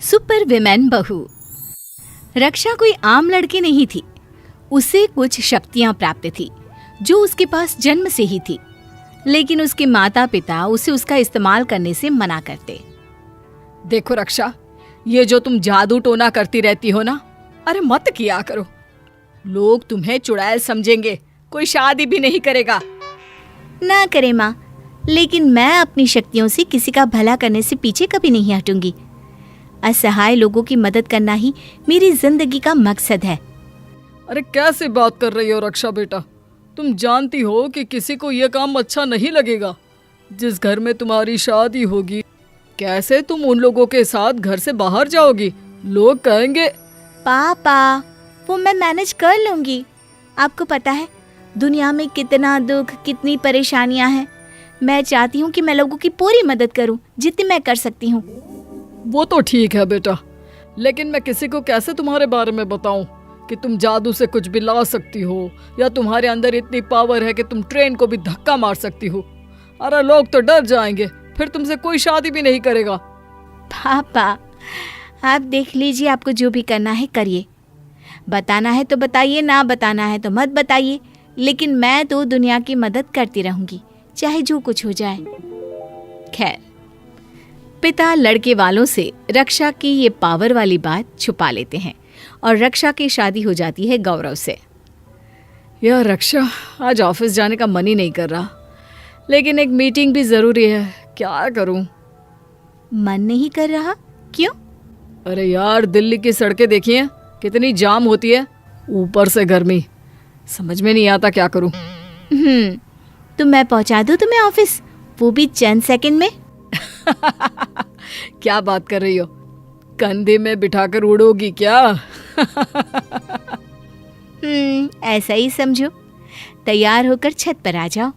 Super women बहू। रक्षा कोई आम लड़की नहीं थी। उसे कुछ शक्तियां प्राप्त थी जो उसके पास जन्म से ही थी, लेकिन उसके माता पिता उसे उसका इस्तेमाल करने से मना करते। देखो रक्षा, ये जो तुम जादू टोना करती रहती हो ना, अरे मत किया करो। लोग तुम्हें चुड़ैल समझेंगे, कोई शादी भी नहीं करेगा। ना करे माँ, लेकिन मैं अपनी शक्तियों से किसी का भला करने से पीछे कभी नहीं हटूंगी। असहाय लोगों की मदद करना ही मेरी जिंदगी का मकसद है। अरे कैसे बात कर रही हो रक्षा बेटा? तुम जानती हो कि किसी को यह काम अच्छा नहीं लगेगा। जिस घर में तुम्हारी शादी होगी, कैसे तुम उन लोगों के साथ घर से बाहर जाओगी? लोग कहेंगे। पापा, वो मैं मैनेज कर लूंगी। आपको पता है दुनिया में कितना दुख, कितनी परेशानियां हैं। मैं चाहती हूँ कि मैं लोगों की पूरी मदद करूँ, जितनी मैं कर सकती हूँ। वो तो ठीक है बेटा, लेकिन मैं किसी को कैसे तुम्हारे बारे में बताऊं कि तुम जादू से कुछ भी ला सकती हो, या तुम्हारे अंदर इतनी पावर है कि तुम ट्रेन को भी धक्का मार सकती हो। अरे लोग तो डर जाएंगे, फिर तुमसे कोई शादी भी नहीं करेगा। पापा, आप देख लीजिए, आपको जो भी करना है करिए। बताना है तो बताइए, ना बताना है तो मत बताइए, लेकिन मैं तो दुनिया की मदद करती रहूंगी, चाहे जो कुछ हो जाए। खैर, पिता लड़के वालों से रक्षा की ये पावर वाली बात छुपा लेते हैं और रक्षा की शादी हो जाती है गौरव से। यार रक्षा, आज ऑफिस जाने का मन ही नहीं कर रहा, लेकिन एक मीटिंग भी जरूरी है। क्या करूं? मन नहीं कर रहा? क्यों? अरे यार, दिल्ली की सड़कें देखिए, कितनी जाम होती है, ऊपर से गर्मी, समझ में नहीं आता क्या करूं। तो मैं पहुंचा दूं तुम्हें ऑफिस, वो भी चंद सेकंड में। क्या बात कर रही हो? कंधे में बिठाकर उड़ोगी क्या? ऐसा ही समझो। तैयार होकर छत पर आ जाओ।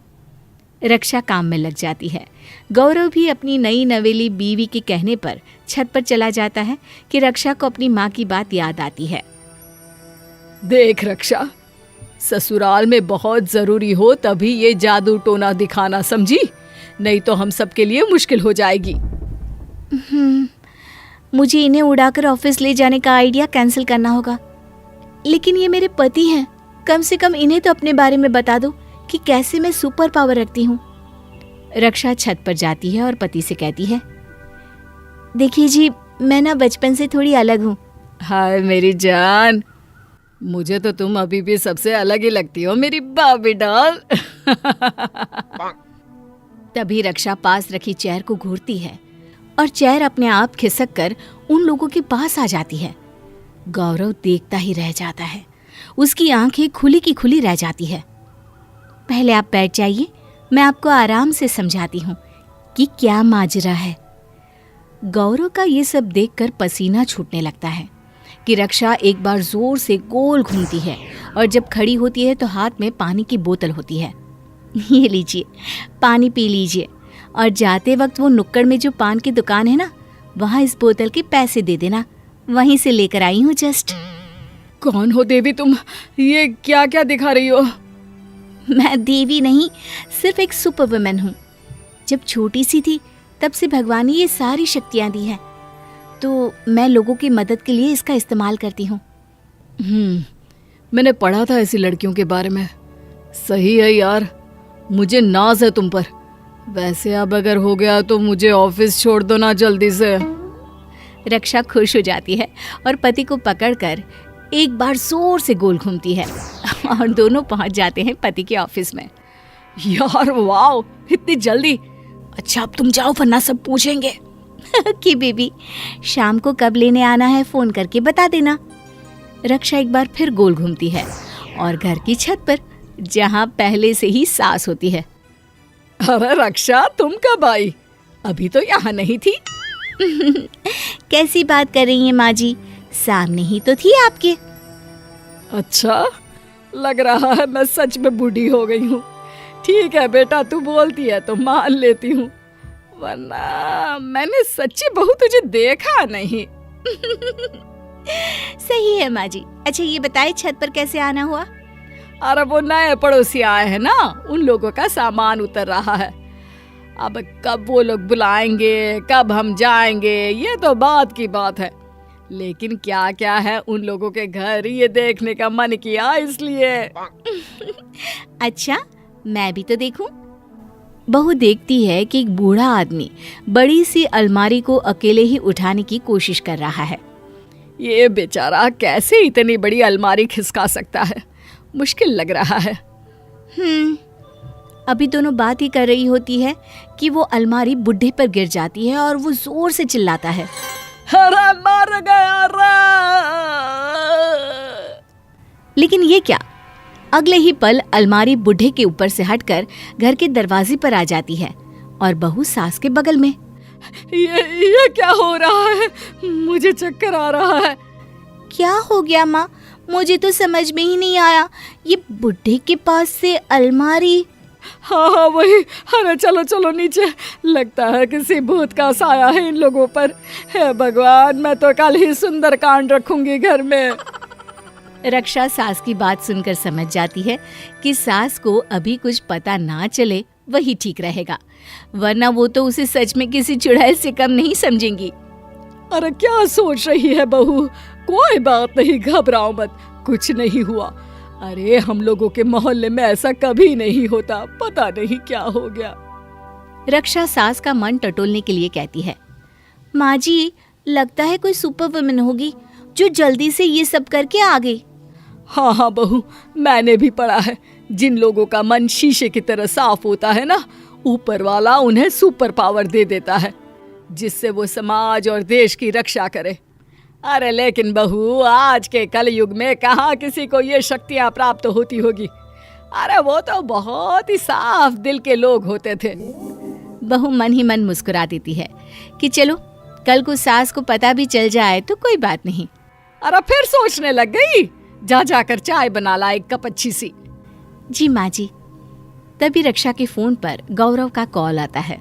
रक्षा काम में लग जाती है। गौरव भी अपनी नई नवेली बीवी के कहने पर छत पर चला जाता है कि रक्षा को अपनी माँ की बात याद आती है। देख रक्षा, ससुराल में बहुत जरूरी हो तभी ये जादू टोना दिखाना, समझी? नहीं तो हम सबके लिए मुश्किल हो जाएगी। मुझे इन्हें उड़ाकर ऑफिस ले जाने का आइडिया कैंसिल करना होगा, लेकिन ये मेरे पति हैं। कम से कम इन्हें तो अपने बारे में बता दो कि कैसे मैं सुपर पावर रखती हूँ। रक्षा छत पर जाती है और पति से कहती है, देखिए जी, मैं ना बचपन से थोड़ी अलग हूँ। हाय मेरी जान, मुझे तो तुम अभी भी सबसे अलग ही लगती हो, मेरी बाबी डॉल। तभी रक्षा पास रखी चेयर को घूरती है और चेयर अपने आप खिसक कर उन लोगों के पास आ जाती है। गौरव देखता ही रह जाता है, उसकी आंखें खुली की खुली रह जाती है। पहले आप बैठ जाइए, मैं आपको आराम से समझाती हूँ कि क्या माजरा है। गौरव का ये सब देखकर पसीना छूटने लगता है कि रक्षा एक बार जोर से गोल घूमती है और जब खड़ी होती है तो हाथ में पानी की बोतल होती है। ये लीजिए, पानी पी लीजिए, और जाते वक्त वो नुक्कड़ में जो पान की दुकान है ना, वहाँ इस बोतल के पैसे दे देना, वहीं से लेकर आई हूँ जस्ट। कौन हो देवी तुम? ये क्या क्या दिखा रही हो? मैं देवी नहीं, सिर्फ एक सुपर वुमेन हूँ। जब छोटी सी थी तब से भगवान ने ये सारी शक्तियाँ दी हैं, तो मैं लोगों की मदद के लिए इसका इस्तेमाल करती हूँ। मैंने पढ़ा था ऐसी लड़कियों के बारे में। सही है यार, मुझे नाज है तुम पर। वैसे अब अगर हो गया तो मुझे ऑफिस छोड़ दो ना जल्दी से। रक्षा खुश हो जाती है और पति को पकड़कर एक बार जोर से गोल घूमती है और दोनों पहुंच जाते हैं पति के ऑफिस में। यार वाओ, इतनी जल्दी? अच्छा अब तुम जाओ, वरना सब पूछेंगे। कि बेबी, शाम को कब लेने आना है फोन करके बता देना। रक्षा एक बार फिर गोल घूमती है और घर की छत पर, जहाँ पहले से ही सास होती है। अरे रक्षा, तुम कब आई? अभी तो यहाँ नहीं थी। कैसी बात कर रही हैं माँ जी, सामने ही तो थी आपके। अच्छा, लग रहा है मैं सच में बूढ़ी हो गई हूँ। ठीक है बेटा, तू बोलती है तो मान लेती हूँ, वरना मैंने सच्ची बहू तुझे देखा नहीं। सही है माँ जी। अच्छा ये बताए, छत पर कैसे आना हुआ? अरे वो नए पड़ोसी आए हैं ना, उन लोगों का सामान उतर रहा है। अब कब वो लोग बुलाएंगे, कब हम जाएंगे, ये तो बात की बात है। लेकिन क्या क्या है उन लोगों के घर, ये देखने का मन किया इसलिए। अच्छा, मैं भी तो देखूं। बहू देखती है कि एक बूढ़ा आदमी बड़ी सी अलमारी को अकेले ही उठाने की कोशिश कर रहा है। ये बेचारा कैसे इतनी बड़ी अलमारी खिसका सकता है, मुश्किल लग रहा है। अभी दोनों बात ही कर रही होती है कि वो अलमारी बुढ़े पर गिर जाती है और वो जोर से चिल्लाता है, अरे मर गया रे! लेकिन ये क्या, अगले ही पल अलमारी बुढ़े के ऊपर से हटकर घर के दरवाजे पर आ जाती है और बहू सास के बगल में। ये क्या हो रहा है? मुझे चक्कर आ रहा है। क्या हो गया माँ? मुझे तो समझ में ही नहीं आया। ये बुढ़े के पास से अलमारी? हाँ वही। अरे चलो चलो नीचे, लगता है किसी भूत का साया है इन लोगों पर। हे भगवान, मैं तो कल ही सुंदर कांड रखूंगी घर में। रक्षा सास की बात सुनकर समझ जाती है कि सास को अभी कुछ पता ना चले वही ठीक रहेगा, वरना वो तो उसे सच में किसी चुड़ैल से कम नहीं समझेंगी। अरे क्या सोच रही है बहू? कोई बात नहीं, घबराओ मत, कुछ नहीं हुआ। अरे हम लोगों के मोहल्ले में ऐसा कभी नहीं होता, पता नहीं क्या हो गया। रक्षा सास का मन टटोलने के लिए कहती है, माँ जी, लगता है कोई सुपर वुमन होगी जो जल्दी से ये सब करके आ गई। हाँ हाँ बहू, मैंने भी पढ़ा है, जिन लोगों का मन शीशे की तरह साफ होता है ना, ऊपर वाला उन्हें सुपर पावर दे देता है, जिससे वो समाज और देश की रक्षा करे। अरे लेकिन बहू, आज के कल युग में कहाँ किसी को ये शक्तियाँ प्राप्त होती होगी। अरे वो तो बहुत ही साफ दिल के लोग होते थे। बहू मन ही मन मुस्कुरा देती है कि चलो कल को सास को पता भी चल जाए तो कोई बात नहीं। अरे फिर सोचने लग गई, जा जाकर चाय बना ला एक कप अच्छी सी। जी माँ जी। तभी रक्षा के फोन पर गौरव का कॉल आता है।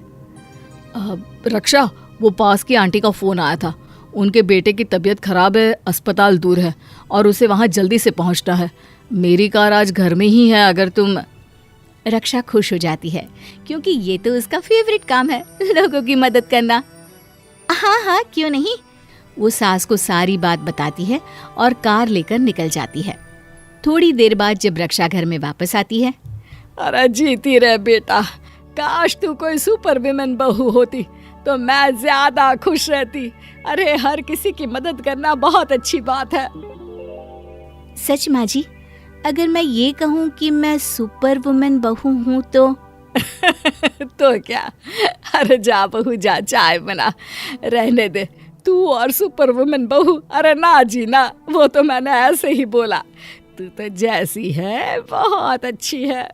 रक्षा, वो पास की आंटी का फोन आया था, उनके बेटे की तबीयत खराब है, अस्पताल दूर है और उसे वहाँ जल्दी से पहुँचना है। मेरी कार आज घर में ही है, अगर तुम। रक्षा खुश हो जाती है क्योंकि ये तो उसका फेवरेट काम है, लोगों की मदद करना। हाँ हाँ, क्यों नहीं। वो सास को सारी बात बताती है और कार लेकर निकल जाती है। थोड़ी देर बाद जब रक्षा घर में वापस आती है, अरे जीती रहे बेटा, काश तू कोई सुपर विमेन बहू होती तो मैं ज्यादा खुश रहती। अरे हर किसी की मदद करना बहुत अच्छी बात है। सच माँ जी, अगर मैं ये कहूँ कि मैं सुपर वुमेन बहू हूँ तो तो क्या? अरे जा बहू जा, चाय बना, रहने दे तू और सुपर वुमेन बहू। अरे ना जी ना, वो तो मैंने ऐसे ही बोला, तू तो जैसी है बहुत अच्छी है।